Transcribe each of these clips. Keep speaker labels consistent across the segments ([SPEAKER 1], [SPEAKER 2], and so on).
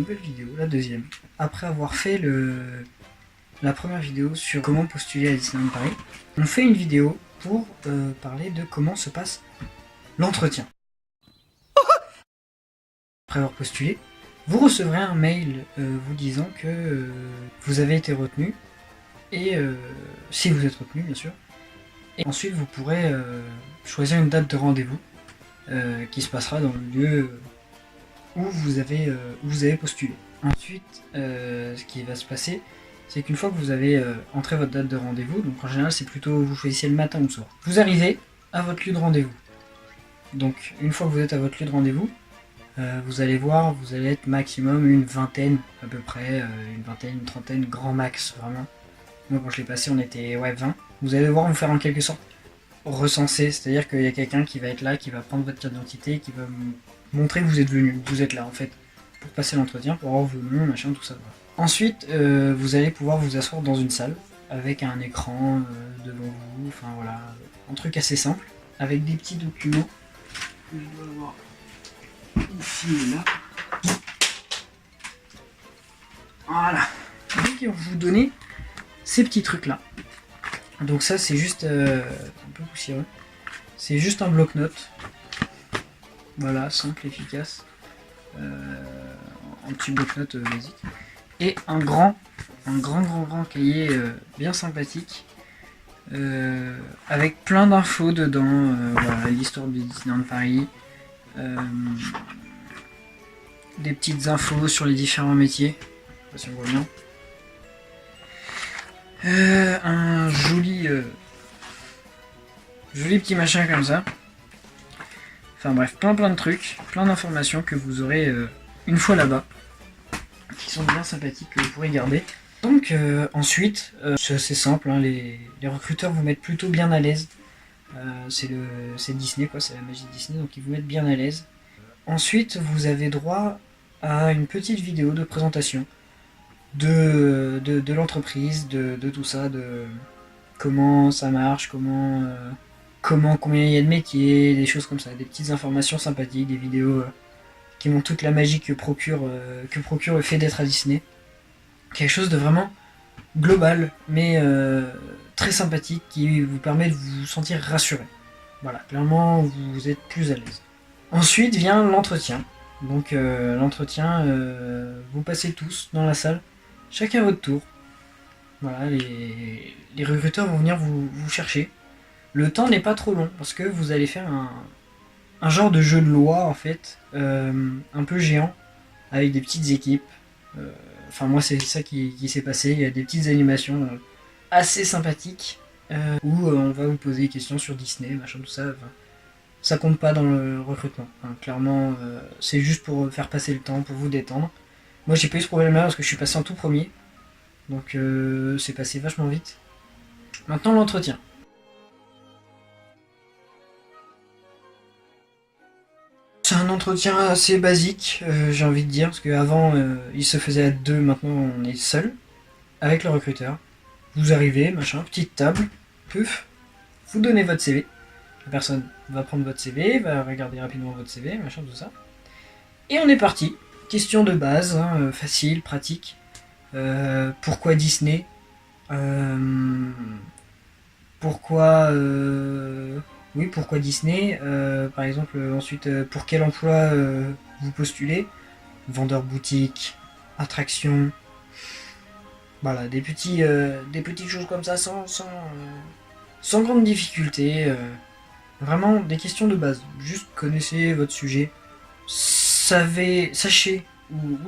[SPEAKER 1] nouvelle vidéo, la deuxième. Après avoir fait la première vidéo sur comment postuler à Disneyland Paris, on fait une vidéo pour parler de comment se passe l'entretien. Après avoir postulé, vous recevrez un mail vous disant que vous avez été retenu, et si vous êtes retenu bien sûr. Et ensuite vous pourrez choisir une date de rendez-vous qui se passera dans le lieu où vous avez postulé. Ensuite, ce qui va se passer, c'est qu'une fois que vous avez entré votre date de rendez-vous, donc en général c'est plutôt vous choisissez le matin ou le soir, vous arrivez à votre lieu de rendez-vous. Donc une fois que vous êtes à votre lieu de rendez-vous, vous allez voir, vous allez être maximum une vingtaine à peu près, une trentaine, grand max vraiment. Moi quand je l'ai passé on était 20. Vous allez devoir vous faire en quelque sorte recenser, c'est-à-dire qu'il y a quelqu'un qui va être là, qui va prendre votre carte d'identité, qui va montrer que vous êtes venu, que vous êtes là en fait, pour passer l'entretien, pour avoir vos noms, machin, tout ça. Voilà. Ensuite, vous allez pouvoir vous asseoir dans une salle, avec un écran devant vous, enfin voilà, un truc assez simple, avec des petits documents que je dois avoir ici et là. Voilà. Donc ils vont vous donner ces petits trucs là. Donc ça c'est juste un peu poussiéreux. C'est juste un bloc-notes. Voilà, simple, efficace. Un petit bloc-notes basique. Et un grand cahier bien sympathique. Avec plein d'infos dedans. Voilà, l'histoire de Disneyland Paris. Des petites infos sur les différents métiers. Je sais pas si on voit bien. Un joli petit machin comme ça. Enfin bref, plein de trucs, plein d'informations que vous aurez une fois là-bas, qui sont bien sympathiques, que vous pourrez garder. Donc ensuite, c'est assez simple, hein, les recruteurs vous mettent plutôt bien à l'aise. C'est Disney quoi, c'est la magie de Disney, donc ils vous mettent bien à l'aise. Ensuite, vous avez droit à une petite vidéo de présentation de l'entreprise, de tout ça, de comment ça marche, combien il y a de métiers, des choses comme ça, des petites informations sympathiques, des vidéos qui montrent toute la magie que procure le fait d'être à Disney. Quelque chose de vraiment global, mais très sympathique, qui vous permet de vous sentir rassuré. Voilà, clairement vous êtes plus à l'aise. Ensuite vient l'entretien. Donc l'entretien, vous passez tous dans la salle, chacun à votre tour. Voilà, les recruteurs vont venir vous chercher. Le temps n'est pas trop long parce que vous allez faire un genre de jeu de loi en fait, un peu géant, avec des petites équipes. Enfin moi c'est ça qui s'est passé, il y a des petites animations assez sympathiques où on va vous poser des questions sur Disney, machin tout ça. Enfin, ça compte pas dans le recrutement. Enfin, clairement c'est juste pour faire passer le temps, pour vous détendre. Moi j'ai pas eu ce problème là parce que je suis passé en tout premier. Donc c'est passé vachement vite. Maintenant l'entretien. C'est un entretien assez basique, j'ai envie de dire, parce qu'avant il se faisait à deux, maintenant on est seul, avec le recruteur. Vous arrivez, machin, petite table, puf, vous donnez votre CV. La personne va prendre votre CV, va regarder rapidement votre CV, machin, tout ça. Et on est parti. Question de base, hein, facile, pratique. Pourquoi Disney Pourquoi pourquoi Disney par exemple, ensuite, pour quel emploi vous postulez? Vendeur boutique, attraction. Voilà, des petites choses comme ça, sans grande difficulté. Vraiment des questions de base. Juste connaissez votre sujet. Sachez, vous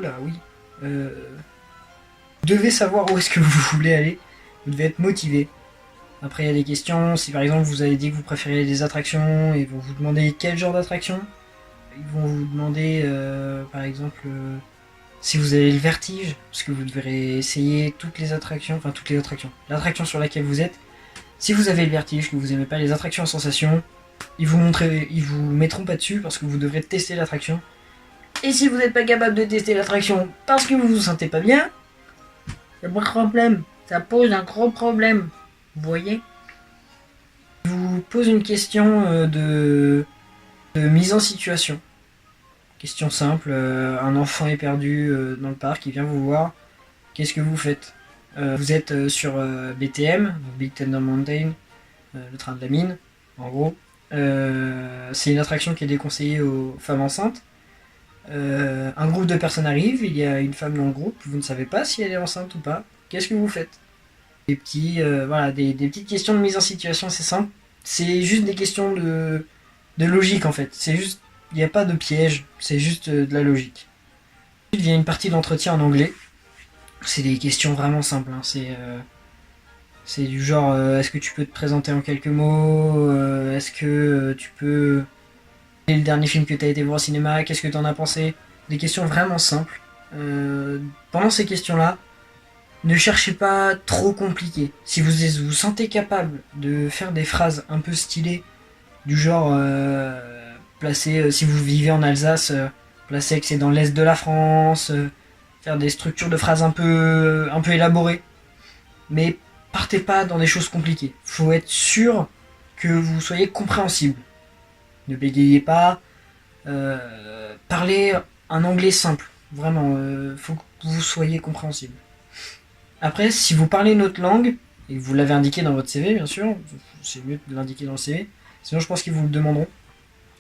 [SPEAKER 1] devez savoir où est-ce que vous voulez aller. Vous devez être motivé. Après il y a des questions, si par exemple vous avez dit que vous préférez les attractions, ils vont vous demander quel genre d'attraction. Ils vont vous demander par exemple si vous avez le vertige, parce que vous devrez essayer toutes les attractions, l'attraction sur laquelle vous êtes. Si vous avez le vertige, que vous n'aimez pas les attractions en sensation, ils vous mettront pas dessus parce que vous devrez tester l'attraction. Et si vous n'êtes pas capable de tester l'attraction parce que vous vous sentez pas bien, c'est pas de problème, ça pose un gros problème. Vous voyez? Je vous pose une question de mise en situation. Question simple, un enfant est perdu dans le parc, il vient vous voir. Qu'est-ce que vous faites? Vous êtes sur BTM, Big Thunder Mountain, le train de la mine, en gros. C'est une attraction qui est déconseillée aux femmes enceintes. Un groupe de personnes arrive, il y a une femme dans le groupe, vous ne savez pas si elle est enceinte ou pas. Qu'est-ce que vous faites? Voilà, des petites questions de mise en situation, c'est simple. C'est juste des questions de logique en fait. C'est juste, il n'y a pas de piège, c'est juste de la logique. Ensuite vient une partie d'entretien en anglais. C'est des questions vraiment simples. Hein. C'est du genre, est-ce que tu peux te présenter en quelques mots? Est-ce que tu peux... Quel est le dernier film que tu as été voir au cinéma? Qu'est-ce que tu en as pensé? Des questions vraiment simples. Pendant ces questions-là, ne cherchez pas trop compliqué. Si vous vous sentez capable de faire des phrases un peu stylées, du genre, si vous vivez en Alsace, placer que c'est dans l'est de la France, faire des structures de phrases un peu élaborées. Mais partez pas dans des choses compliquées. Faut être sûr que vous soyez compréhensible. Ne bégayez pas. Parlez un anglais simple. Vraiment, faut que vous soyez compréhensible. Après, si vous parlez une autre langue, et vous l'avez indiqué dans votre CV, bien sûr, c'est mieux de l'indiquer dans le CV, sinon je pense qu'ils vous le demanderont.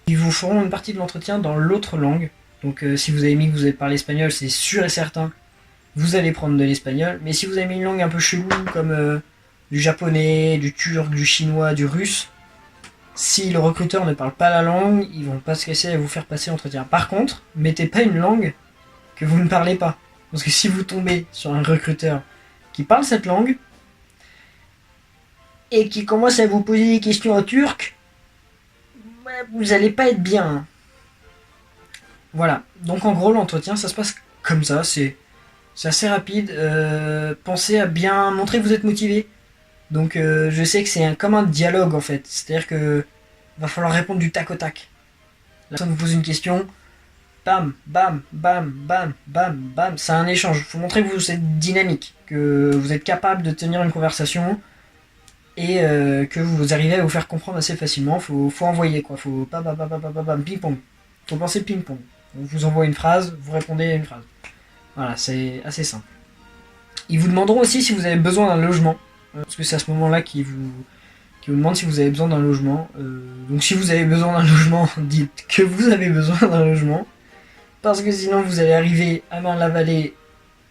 [SPEAKER 1] Ils vous feront une partie de l'entretien dans l'autre langue. Donc si vous avez mis que vous avez parlé espagnol, c'est sûr et certain, vous allez prendre de l'espagnol. Mais si vous avez mis une langue un peu chelou, comme du japonais, du turc, du chinois, du russe, si le recruteur ne parle pas la langue, ils vont pas se casser à vous faire passer l'entretien. Par contre, mettez pas une langue que vous ne parlez pas. Parce que si vous tombez sur un recruteur qui parle cette langue et qui commence à vous poser des questions en turc, vous allez pas être bien. Hein. Voilà. Donc en gros, l'entretien, ça se passe comme ça. C'est assez rapide. Pensez à bien montrer que vous êtes motivé. Donc je sais que c'est comme un dialogue en fait. C'est-à-dire que va falloir répondre du tac au tac. La personne vous pose une question, bam, bam, bam, bam, bam, bam. C'est un échange. Il faut montrer que vous êtes dynamique, que vous êtes capable de tenir une conversation et que vous arrivez à vous faire comprendre assez facilement. Faut envoyer quoi. Faut bam, bam, bam, bam, bam, bam, ping-pong. Faut penser ping-pong. On vous envoie une phrase, vous répondez à une phrase. Voilà, c'est assez simple. Ils vous demanderont aussi si vous avez besoin d'un logement. Parce que c'est à ce moment-là qu'ils vous demandent si vous avez besoin d'un logement. Donc si vous avez besoin d'un logement, dites que vous avez besoin d'un logement. Parce que sinon vous allez arriver à Marne-la-Vallée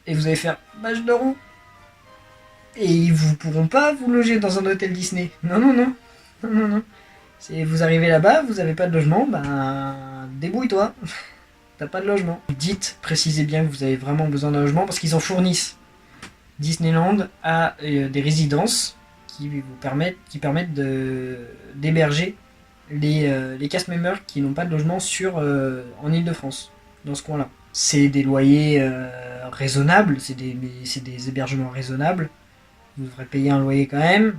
[SPEAKER 1] et vous allez faire « bah je dors où ?» Et ils ne pourront pas vous loger dans un hôtel Disney. Non, non, non. Non, non, non. Si vous arrivez là-bas, vous n'avez pas de logement, ben débrouille-toi. T'as pas de logement. Dites, précisez bien que vous avez vraiment besoin d'un logement parce qu'ils en fournissent. Disneyland a des résidences qui permettent d'héberger les cast members qui n'ont pas de logement en Ile-de-France, dans ce coin-là. C'est des loyers raisonnables, c'est des hébergements raisonnables. Vous devrez payer un loyer quand même.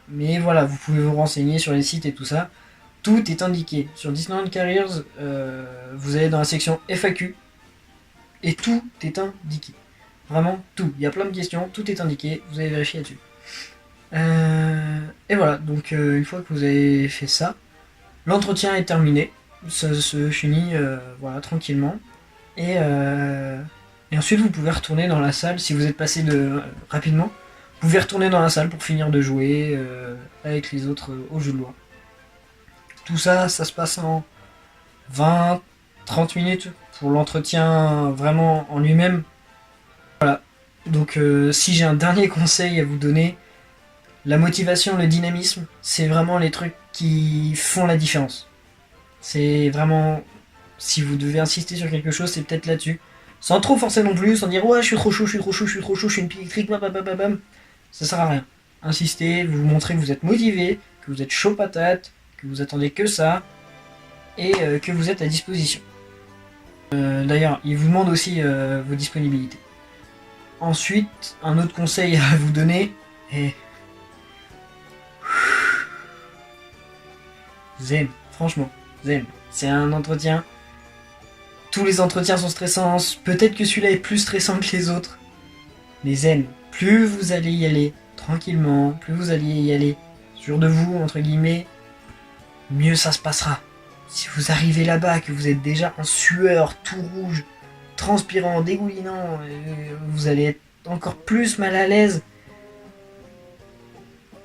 [SPEAKER 1] Mais voilà, vous pouvez vous renseigner sur les sites et tout ça. Tout est indiqué. Sur Disneyland Careers, vous allez dans la section FAQ et tout est indiqué. Vraiment tout. Il y a plein de questions, tout est indiqué, vous allez vérifier là-dessus. Et voilà, donc une fois que vous avez fait ça, l'entretien est terminé. Ça se finit voilà, tranquillement. Et ensuite vous pouvez retourner dans la salle si vous êtes passé rapidement. Vous pouvez retourner dans la salle pour finir de jouer avec les autres au jeu de loi. Tout ça, ça se passe en 20-30 minutes pour l'entretien vraiment en lui-même. Voilà. Donc si j'ai un dernier conseil à vous donner, la motivation, le dynamisme, c'est vraiment les trucs qui font la différence. C'est vraiment, si vous devez insister sur quelque chose, c'est peut-être là-dessus. Sans trop forcer non plus, sans dire ouais je suis trop chaud, je suis trop chaud, je suis trop chaud, je suis une pique électrique, bam. Ça sert à rien. Insistez, vous montrez que vous êtes motivé, que vous êtes chaud patate, que vous attendez que ça, et que vous êtes à disposition. D'ailleurs, il vous demande aussi vos disponibilités. Ensuite, un autre conseil à vous donner est... Zen, franchement, zen. C'est un entretien. Tous les entretiens sont stressants, peut-être que celui-là est plus stressant que les autres. Mais zen, plus vous allez y aller tranquillement, plus vous allez y aller sûr de vous, entre guillemets, mieux ça se passera. Si vous arrivez là-bas, que vous êtes déjà en sueur, tout rouge, transpirant, dégoulinant, vous allez être encore plus mal à l'aise.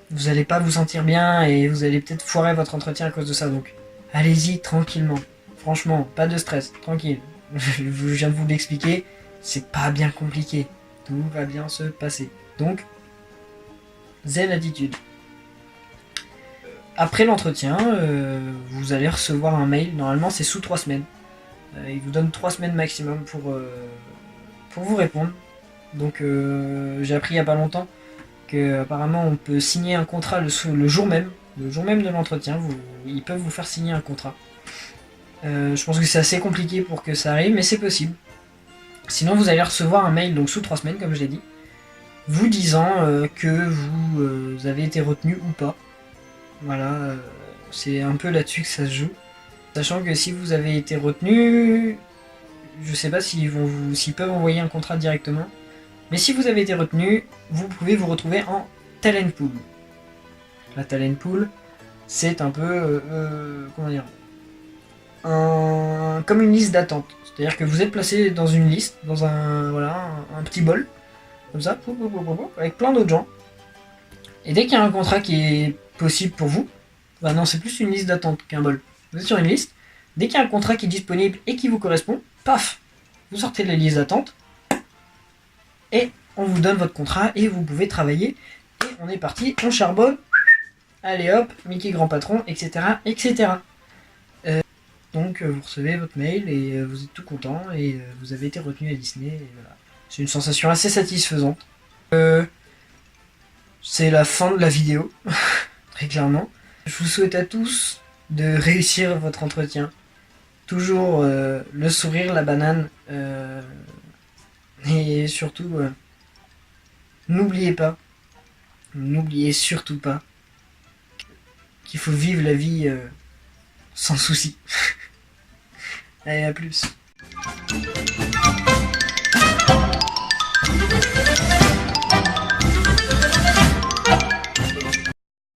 [SPEAKER 1] Vous allez pas vous sentir bien et vous allez peut-être foirer votre entretien à cause de ça. Donc, allez-y tranquillement. Franchement, pas de stress, tranquille. Je viens de vous l'expliquer, c'est pas bien compliqué. Tout va bien se passer. Donc, zen attitude. Après l'entretien, vous allez recevoir un mail. Normalement, c'est sous 3 semaines. Il vous donne 3 semaines maximum pour vous répondre. Donc, j'ai appris il y a pas longtemps que apparemment on peut signer un contrat le jour même de l'entretien. Ils peuvent vous faire signer un contrat. Je pense que c'est assez compliqué pour que ça arrive, mais c'est possible. Sinon, vous allez recevoir un mail donc sous 3 semaines, comme je l'ai dit, vous disant que vous avez été retenu ou pas. Voilà, c'est un peu là-dessus que ça se joue. Sachant que si vous avez été retenu, je sais pas s'ils peuvent envoyer un contrat directement. Mais si vous avez été retenu, vous pouvez vous retrouver en talent pool. La talent pool, c'est un peu, comment dire, comme une liste d'attente. C'est-à-dire que vous êtes placé dans une liste, dans un petit bol, comme ça, avec plein d'autres gens. Et dès qu'il y a un contrat qui est possible pour vous, bah non, c'est plus une liste d'attente qu'un bol. Vous êtes sur une liste, dès qu'il y a un contrat qui est disponible et qui vous correspond, paf, vous sortez de la liste d'attente, et on vous donne votre contrat et vous pouvez travailler. Et on est parti, on charbonne. Allez hop, Mickey grand patron, etc. etc. Donc vous recevez votre mail et vous êtes tout content et vous avez été retenu à Disney. Et voilà. C'est une sensation assez satisfaisante. C'est la fin de la vidéo, très clairement. Je vous souhaite à tous de réussir votre entretien. Toujours le sourire, la banane. Et surtout, n'oubliez surtout pas qu'il faut vivre la vie sans souci. Allez, à plus.